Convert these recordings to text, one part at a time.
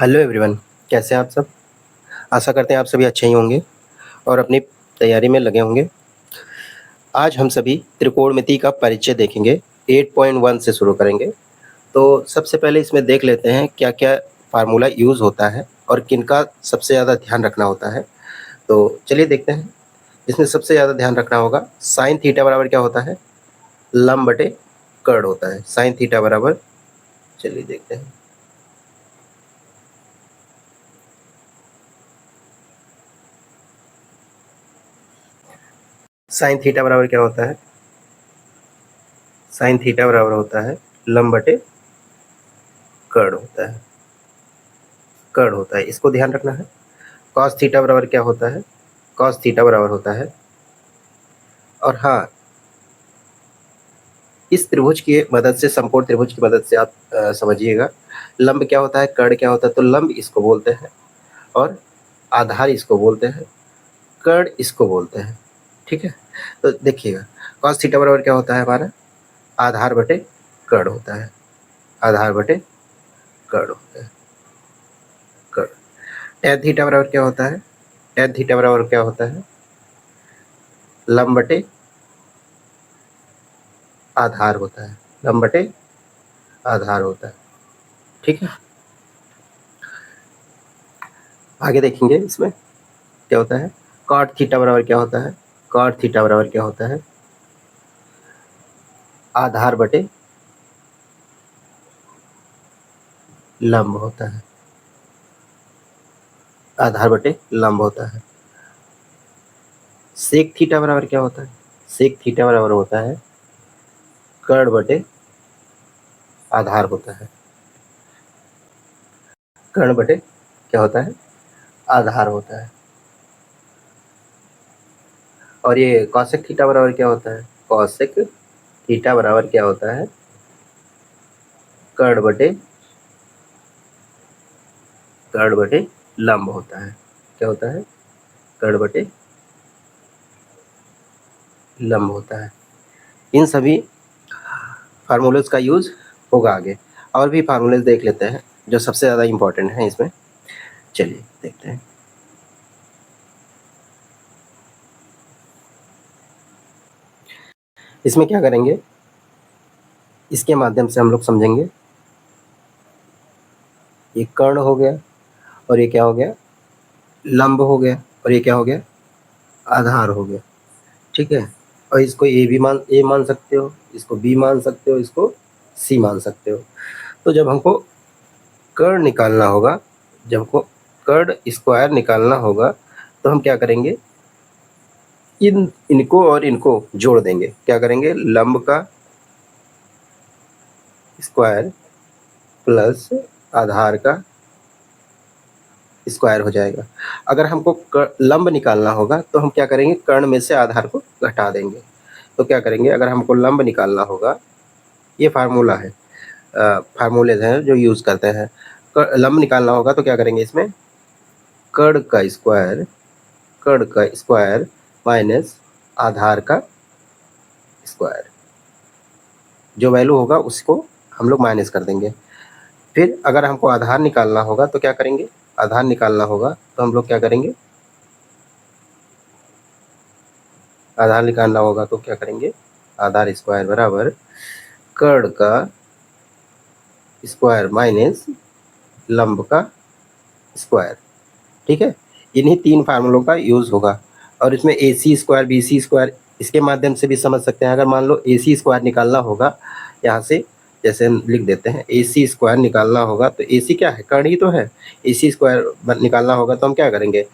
Hello everyone, कैसे हैं आप सब? आशा करते हैं आप सभी अच्छे ही होंगे और अपनी तैयारी में लगे होंगे। आज हम सभी त्रिकोणमिति का परिचय देखेंगे, 8.1 से शुरू करेंगे। तो सबसे पहले इसमें देख लेते हैं क्या-क्या फ़ॉर्मूला यूज़ होता है और किनका सबसे ज़्यादा ध्यान रखना होता है। तो चलिए देखते हैं, इसमें सबसे ज़्यादा ध्यान रखना होगा साइन थीटा बराबर क्या होता है? लंब बटे कर्ण होता है। साइन थीटा बराबर, चलिए देखते हैं। साइन थीटा बराबर क्या होता है? साइन थीटा बराबर होता है लंब बटे कर्ण होता है। कर्ण होता है, इसको ध्यान रखना है। कॉस थीटा बराबर क्या होता है? कॉस थीटा बराबर होता है, और हाँ, इस त्रिभुज की मदद से, समकोण त्रिभुज की मदद से आप समझिएगा लंब क्या होता है, कर्ण क्या होता है। तो लंब इसको बोलते हैं और आधार इसको बोलते हैं, कर्ण इसको बोलते हैं। ठीक है, तो देखिएगा कॉस थीटा बराबर क्या होता है हमारा? आधार बटे कर्ण होता है। आधार बटे कर्ण होता है, कर्ण। टैन थीटा बराबर क्या होता है? टैन थीटा बराबर क्या होता है? लंब बटे आधार होता है। लंब बटे आधार होता है। ठीक है, आगे देखेंगे इसमें क्या होता है। कॉट थीटा बराबर क्या होता है? कॉट थीटा बराबर क्या होता है? आधार बटे लंब होता है। आधार बटे लंब होता है। सेक थीटा बराबर क्या होता है? सेक थीटा बराबर होता है कर्ण बटे आधार होता है। कर्ण बटे क्या होता है? आधार होता है। और ये कॉसेक थीटा बराबर क्या होता है? कॉसेक थीटा बराबर क्या होता है? कर्ण बटे लंब होता है। क्या होता है? कर्ण बटे लंब होता है। इन सभी फार्मूलेज का यूज़ होगा आगे। और भी फार्मूलेज देख लेते हैं जो सबसे ज़्यादा इम्पोर्टेंट हैं इसमें। चलिए देखते हैं। इसमें क्या करेंगे, इसके माध्यम से हम लोग समझेंगे। ये कर्ण हो गया और ये क्या हो गया? लंब हो गया, और ये क्या हो गया? आधार हो गया। ठीक है, और इसको ए मान सकते हो, इसको बी मान सकते हो, इसको सी मान सकते हो। तो जब हमको कर्ण निकालना होगा, जब हमको कर्ण स्क्वायर निकालना होगा, तो हम क्या करेंगे, इनको और इनको जोड़ देंगे। क्या करेंगे? लंब का स्क्वायर प्लस आधार का स्क्वायर हो जाएगा। अगर हमको लंब निकालना होगा तो हम क्या करेंगे? कर्ण में से आधार को घटा देंगे। तो क्या करेंगे, अगर हमको लंब निकालना होगा, ये फार्मूला है, फार्मूलेज हैं जो यूज़ करते हैं। लंब निकालना होगा तो क्या करेंगे, इसमें कर्ण का स्क्वायर माइनस आधार का स्क्वायर, जो वैल्यू होगा उसको हम लोग माइनस कर देंगे। फिर अगर हमको आधार निकालना होगा तो क्या करेंगे? आधार निकालना होगा तो हम लोग क्या करेंगे? आधार निकालना होगा तो क्या करेंगे? आधार स्क्वायर बराबर कर्ण का स्क्वायर माइनस लंब का स्क्वायर। ठीक है, इन्हीं तीन फार्मूलों का यूज़ होगा। और इसमें ए C square, B C square, इसके माध्यम से भी समझ सकते हैं। अगर मान लो ए सी स्क्वायर निकालना होगा, यहाँ से जैसे हम लिख देते हैं, ए सी स्क्वायर निकालना होगा तो ए सी क्या है? कर्ण ही तो है। ए सी स्क्वायर निकालना होगा तो हम क्या करेंगे?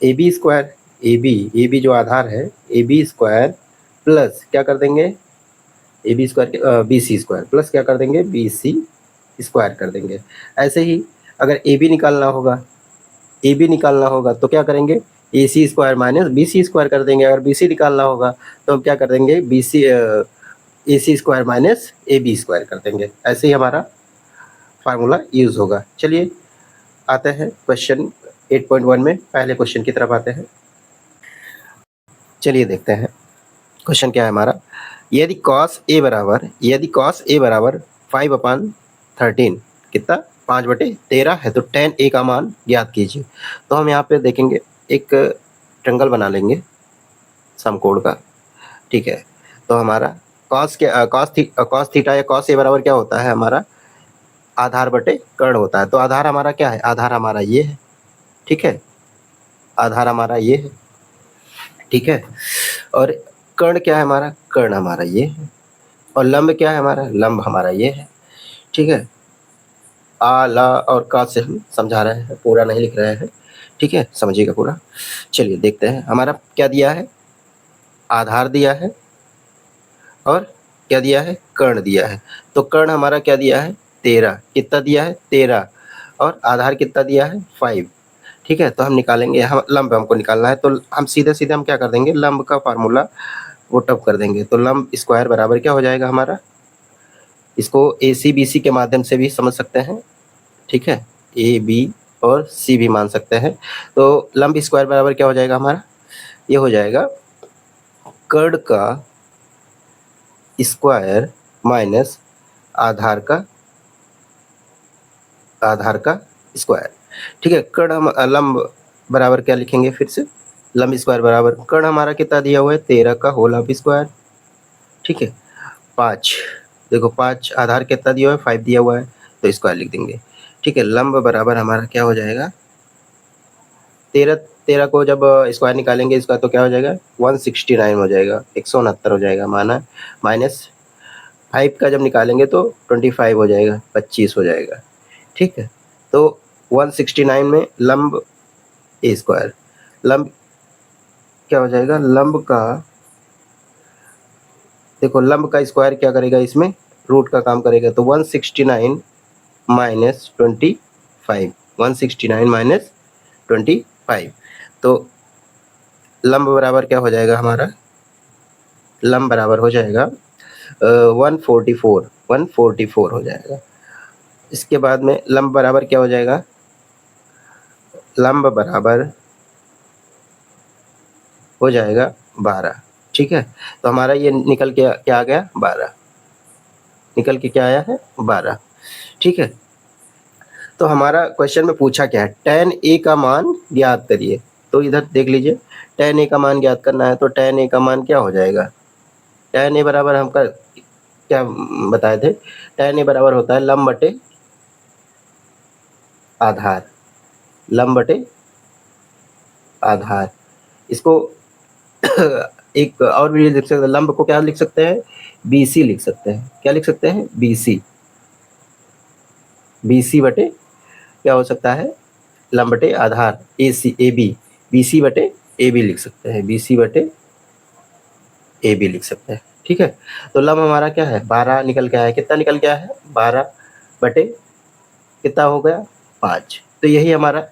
A B square, A B जो आधार है, ए बी स्क्वायर प्लस क्या कर देंगे? A B square B C square plus क्या कर देंगे? बी सी स्क्वायर कर देंगे। ऐसे ही अगर ए बी निकालना होगा, ए बी निकालना होगा तो क्या करेंगे? A C square minus B C square कर देंगे। अगर बी सी निकालना होगा तो हम क्या कर देंगे? B C A C square minus A B square कर देंगे। ऐसे ही हमारा फार्मूला यूज़ होगा। चलिए आते हैं क्वेश्चन 8.1 में, पहले क्वेश्चन की तरफ आते हैं। चलिए देखते हैं क्वेश्चन क्या है हमारा। यदि cos a बराबर 5/13 कितना? 5/13 है, तो tan A का मान ज्ञात कीजिए। तो हम यहाँ पे देखेंगे, एक ट्रायंगल बना लेंगे समकोण का, ठीक है। तो हमारा cos थीटा या cos A बराबर क्या होता है, हमारा आधार बटे कर्ण होता है। तो आधार हमारा क्या है, आधार हमारा ये है, ठीक है, आधार हमारा ये है, ठीक है। और कर्ण क्या है हमारा, कर्ण हमारा ये है। और लंब क्या है हमारा, लंब हमारा ये है, ठीक है। आ ला और का से हम समझा रहे हैं, पूरा नहीं लिख रहे हैं, ठीक है, समझिएगा पूरा। चलिए देखते हैं, हमारा क्या दिया है, आधार दिया है और क्या दिया है, कर्ण दिया है। तो कर्ण हमारा क्या दिया है, 13, कितना दिया है, 13, और आधार कितना दिया है, 5, ठीक है। तो हम निकालेंगे, हम लंब हमको निकालना है, तो हम सीधे सीधे हम क्या कर देंगे, लंब का फार्मूला वो टप कर देंगे। तो लंब स्क्वायर बराबर क्या हो जाएगा हमारा, इसको ए सी बी सी के माध्यम से भी समझ सकते हैं, ठीक है, ए बी और सी भी मान सकते हैं। तो लंब स्क्वायर बराबर क्या हो जाएगा हमारा, ये हो जाएगा कर्ण का स्क्वायर माइनस आधार का स्क्वायर, ठीक है। कर्ण हम लंब बराबर क्या लिखेंगे, फिर से लंब स्क्वायर बराबर कर्ण हमारा कितना दिया हुआ है, 13 का होल ऑफ स्क्वायर, ठीक है। 5, देखो 5, आधार कितना दिया हुआ है, 5 दिया हुआ है, तो स्क्वायर लिख देंगे, ठीक है। लंब बराबर हमारा क्या हो जाएगा, 13 को जब स्क्वायर निकालेंगे इसका तो क्या हो जाएगा, 169 हो जाएगा, 169 हो जाएगा माना, माइनस 5 का जब निकालेंगे तो 25 हो जाएगा, 25 हो जाएगा, ठीक है। तो 169 में लंब ए स्क्वायर, लंब क्या हो जाएगा, लंब का देखो, लंब का स्क्वायर क्या करेगा, इसमें रूट का काम करेगा। तो 169 माइनस 25, 169 माइनस 25, तो लंब बराबर क्या हो जाएगा हमारा, लंब बराबर हो जाएगा 144 हो जाएगा। इसके बाद में लंब बराबर क्या हो जाएगा, लंब बराबर हो जाएगा 12, ठीक है। तो हमारा ये निकल के क्या आ गया, 12, निकल के क्या आया है, 12, ठीक है। तो हमारा क्वेश्चन में पूछा क्या है, tan A का मान ज्ञात करिए। तो इधर देख लीजिए, tan A का मान ज्ञात करना है, तो tan A का मान क्या हो जाएगा, tan A बराबर हम क्या बताए थे, tan A बराबर होता है लंब बटे आधार, लंब बटे आधार। इसको एक और भी लिख सकते हैं, लंब को क्या लिख सकते हैं, BC लिख सकते हैं, क्या लिख सकते हैं, BC बटे क्या हो सकता है, लंब बटे आधार AC AB, BC बटे AB लिख सकते हैं, BC बटे AB लिख सकते हैं, ठीक है। तो लंब हमारा क्या है, 12 निकल के आया, कितना निकल के आया है, 12 बटे कितना हो गया, 5। तो यही हमारा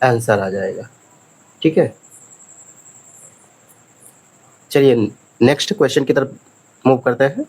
आंसर आ जाएगा, ठीक है। चलिए नेक्स्ट क्वेश्चन की तरफ मूव करते हैं।